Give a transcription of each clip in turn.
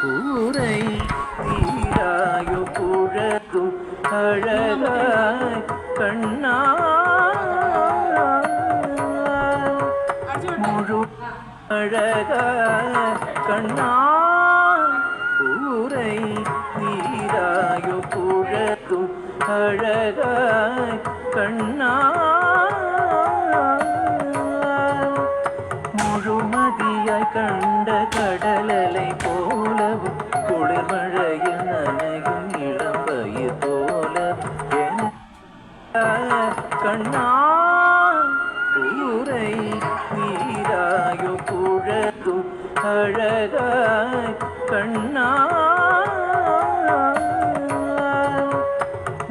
ஊரை நீராயோ புழதும் அழகாய் கண்ணா முழு அழகாய் கண்ணா ஊரை நீராயோ புழதும் அழகாய் கண்ணா முழுமதியாய் கண்ட கடலலை போலவும் குளிர்மழையில் நனையும் இளம்பயிர் போலவும் கண்ணா ஊரை நீராயோ புழதும் அழகாய் கண்ணா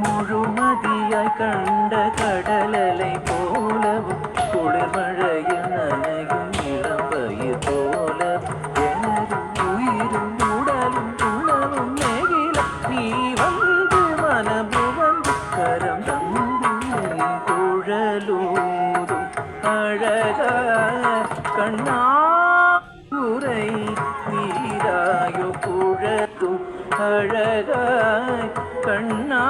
முழுமதியாய் கண்ட கடலலை போலவும் குளிர்மழையில் நனையும் இளம்பயிர் போல எனதும் உயிரும் உடலும் உணவும் நெகிழ நீ வந்து மனமு வந்து கரம் தந்து குழலூதும் அழகா கண்ணா உரை நீராயோ குழத்தும் அழகாய் கண்ணா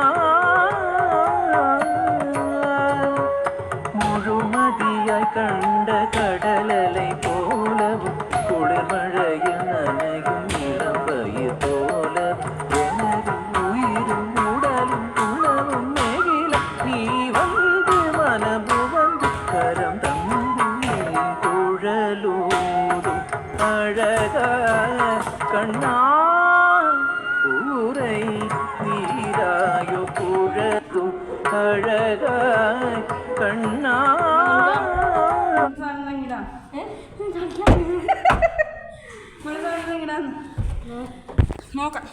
முழுமதியாய் கண்ட கடலலை போலவும் குளிர்மழையில் நனையும் இளம்பயிர் போல எனதும் உயிரும் உடலும் உணவும் நெகிழ நீ வந்து மனமு வந்து கரம் தந்து குழலூதும் அழகா கண்ணா ஊரை நீராயோ குழத்தும் அழகாய் கண்ணா നോക്കാം